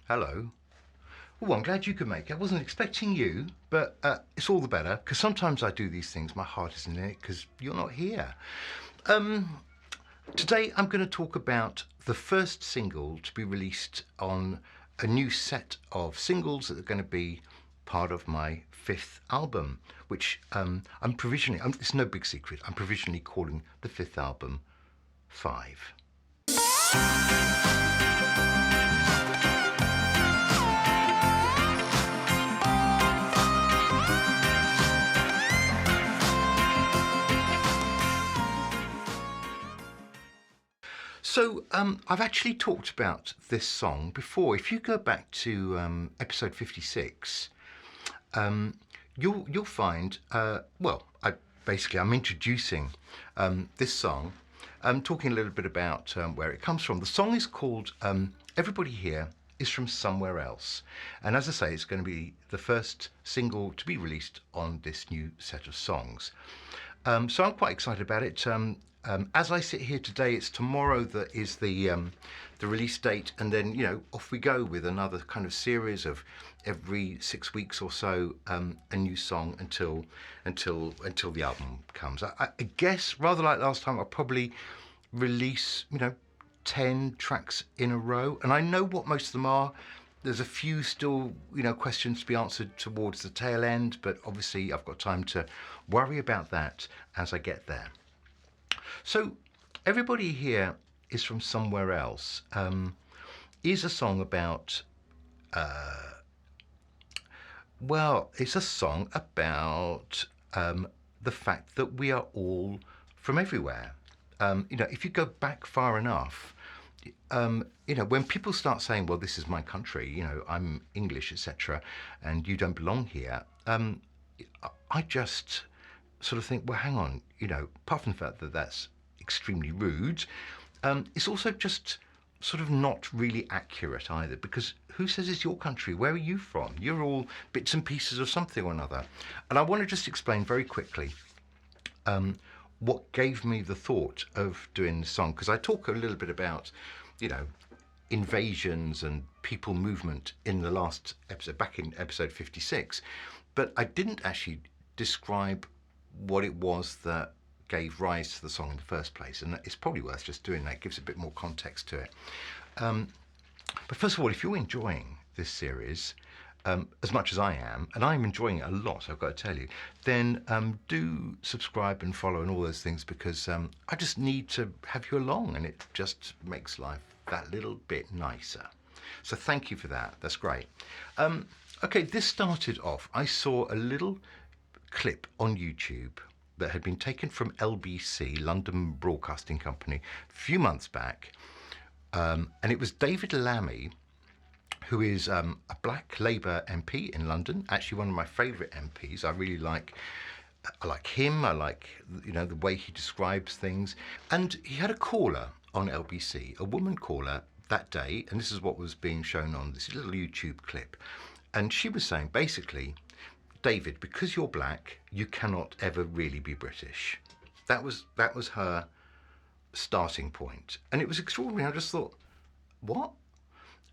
Hello. Oh, I'm glad you could make it. I wasn't expecting you, but it's all the better because sometimes I do these things. My heart isn't in it because you're not here. Today I'm going to talk about the first single to be released on a new set of singles that are going to be part of my fifth album, which I'm provisionally, it's no big secret, I'm provisionally calling the fifth album Five. So I've actually talked about this song before. If you go back to episode 56, you'll find I'm introducing this song. I'm talking a little bit about where it comes from. The song is called "Everybody Here Is From Somewhere Else," and as I say, it's going to be the first single to be released on this new set of songs. So I'm quite excited about it. As I sit here today, it's tomorrow that is the release date, and then off we go with another kind of series of every 6 weeks or so, a new song until the album comes. I guess rather like last time, I'll probably release 10 tracks in a row, and I know what most of them are. There's a few still, questions to be answered towards the tail end, but obviously I've got time to worry about that as I get there. So, Everybody Here Is From Somewhere Else is a song about, it's a song about the fact that we are all from everywhere. If you go back far enough, when people start saying, well, this is my country, I'm English, etc., and you don't belong here, I just sort of think, well, hang on, apart from the fact that that's extremely rude, it's also just sort of not really accurate either, because who says it's your country? Where are you from? You're all bits and pieces of something or another. And I want to just explain very quickly what gave me the thought of doing the song, because I talk a little bit about, invasions and people movement in the last episode, back in episode 56, but I didn't actually describe what it was that gave rise to the song in the first place, and it's probably worth just doing that. It gives a bit more context to it. But first of all, if you're enjoying this series as much as I am, and I'm enjoying it a lot, I've got to tell you, then do subscribe and follow and all those things, because I just need to have you along, and it just makes life that little bit nicer. So thank you for that. That's great. Okay, this started off, I saw a little clip on YouTube that had been taken from LBC, London Broadcasting Company, a few months back, and it was David Lammy, who is a black Labour MP in London, actually one of my favourite MPs. I like him, I like the way he describes things. And he had a caller on LBC, a woman caller that day, and this is what was being shown on this little YouTube clip. And she was saying, basically, David, because you're black, you cannot ever really be British. That was her starting point. And it was extraordinary. I just thought, what?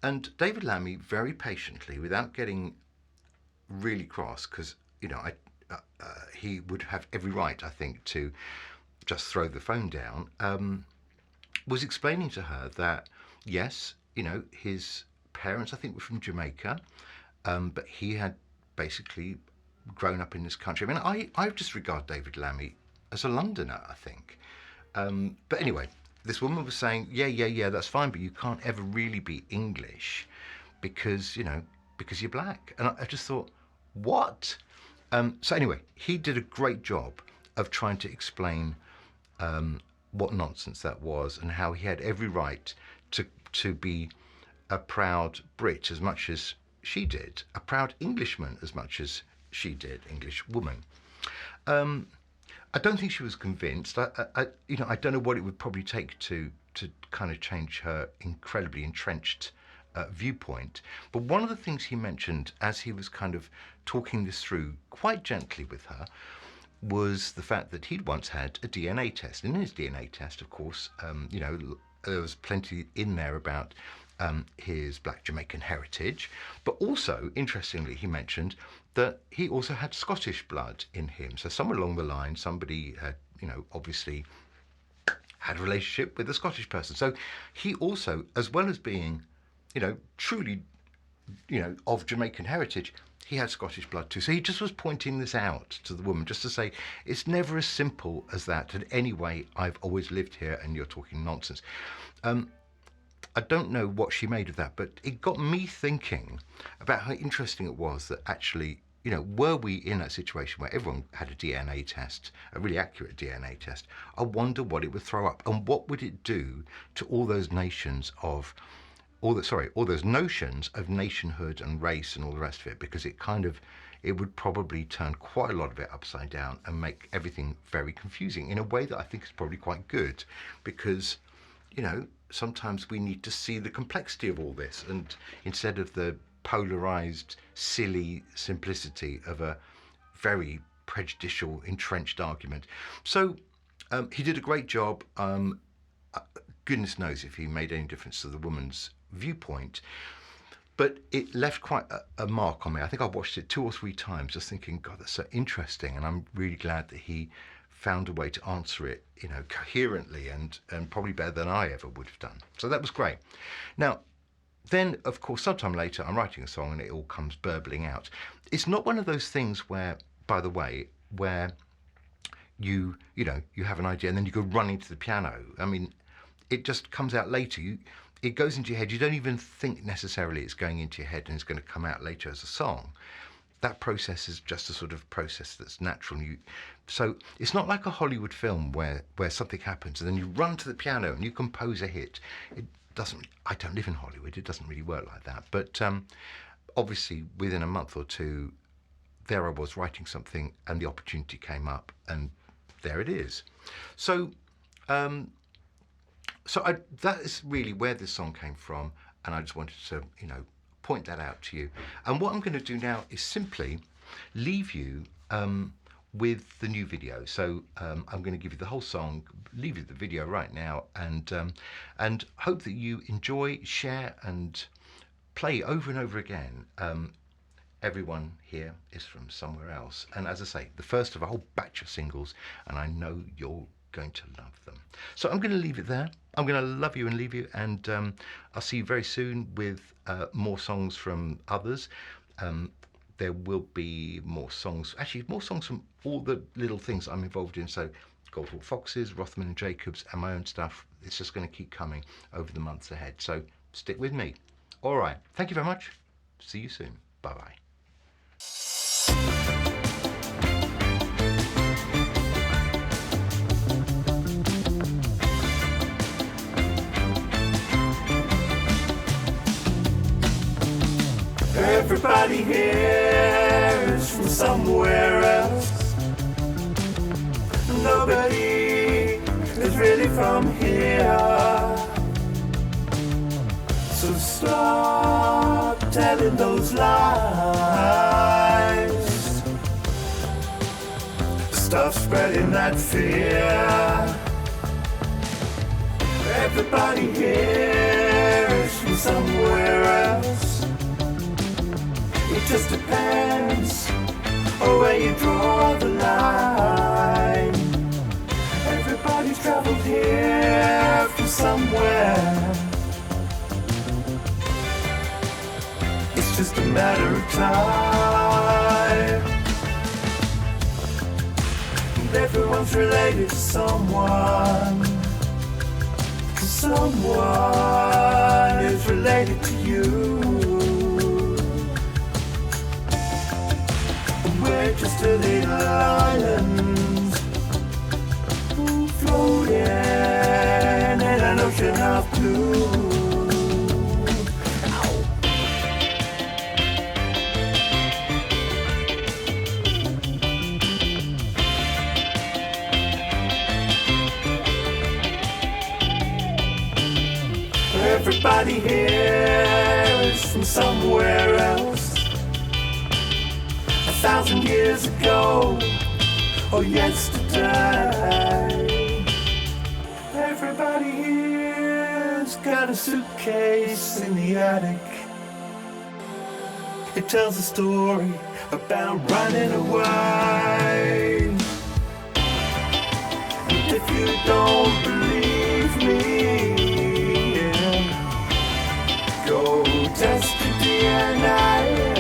And David Lammy, very patiently, without getting really cross, because, he would have every right, I think, to just throw the phone down, was explaining to her that, yes, his parents, I think, were from Jamaica, but he had basically grown up in this country. I mean, I just regard David Lammy as a Londoner, I think. But anyway, this woman was saying, yeah, that's fine, but you can't ever really be English because you're black. And I just thought, what? So anyway, he did a great job of trying to explain what nonsense that was, and how he had every right to be a proud Brit as much as she did, a proud Englishman as much as she did, English woman. I don't think she was convinced. I don't know what it would probably take to kind of change her incredibly entrenched viewpoint. But one of the things he mentioned as he was kind of talking this through quite gently with her was the fact that he'd once had a DNA test. And in his DNA test, of course, there was plenty in there about his black Jamaican heritage, but also, interestingly, he mentioned that he also had Scottish blood in him. So somewhere along the line, somebody had, obviously had a relationship with a Scottish person. So he also, as well as being, truly, of Jamaican heritage, he had Scottish blood too. So he just was pointing this out to the woman, just to say, it's never as simple as that. And anyway, I've always lived here and you're talking nonsense. I don't know what she made of that, but it got me thinking about how interesting it was that actually, were we in that situation where everyone had a DNA test, a really accurate DNA test, I wonder what it would throw up and what would it do to all those nations of all those notions of nationhood and race and all the rest of it, because it would probably turn quite a lot of it upside down and make everything very confusing in a way that I think is probably quite good, because, sometimes we need to see the complexity of all this, and instead of the polarized, silly simplicity of a very prejudicial, entrenched argument. So he did a great job. Goodness knows if he made any difference to the woman's viewpoint, but it left quite a mark on me. I think I watched it 2 or 3 times just thinking, God, that's so interesting, and I'm really glad that he found a way to answer it, coherently and probably better than I ever would have done. So that was great. Now, then, of course, sometime later, I'm writing a song and it all comes burbling out. It's not one of those things where, by the way, where you have an idea and then you go running to the piano. I mean, it just comes out later. It goes into your head. You don't even think necessarily it's going into your head and it's going to come out later as a song. That process is just a sort of process that's natural. So it's not like a Hollywood film where something happens and then you run to the piano and you compose a hit. It doesn't. I don't live in Hollywood. It doesn't really work like that. But obviously, within a month or two, there I was writing something, and the opportunity came up, and there it is. So, that is really where this song came from, and I just wanted to, point that out to you. And what I'm going to do now is simply leave you with the new video. So I'm going to give you the whole song, leave you the video right now, and hope that you enjoy, share, and play over and over again. Everyone here is from somewhere else, and as I say, the first of a whole batch of singles, and I know you're going to love them. So I'm going to leave it there. I'm going to love you and leave you, and I'll see you very soon with more songs from others. There will be more songs from all the little things I'm involved in. So Goldhawk Foxes, Rothman and Jacobs, and my own stuff. It's just going to keep coming over the months ahead. So stick with me. All right. Thank you very much. See you soon. Bye-bye. Everybody here is from somewhere else. Nobody is really from here. So stop telling those lies. Stop spreading that fear. Everybody here is from somewhere else. It just depends on where you draw the line. Everybody's traveled here from somewhere. It's just a matter of time. And everyone's related to someone. Someone is related to you. We're just a little island floating in an ocean of blue. Everybody here is from somewhere else. 1,000 years ago, or yesterday. Everybody here's got a suitcase in the attic. It tells a story about running away. And if you don't believe me, yeah, go test your DNA.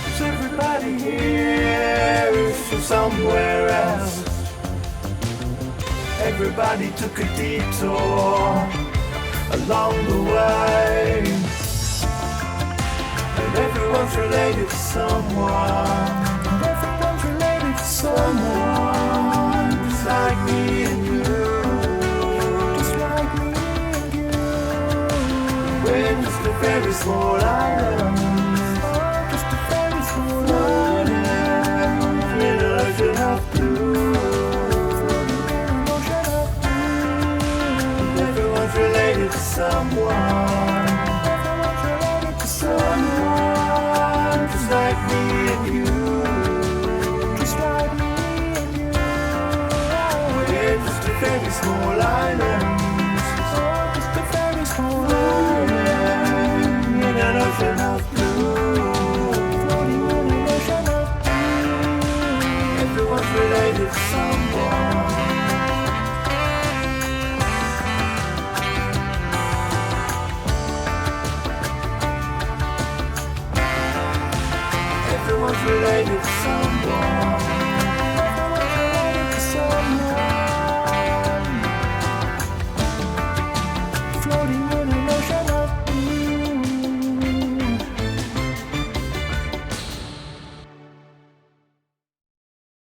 'Cause everybody here is from somewhere else. Everybody took a detour along the way. And everyone's related to someone. Everyone's related to someone. Just like me and you. Just like me and you. We're just a very small island. Just a very small island. Little ocean of blue. Everyone's related to someone.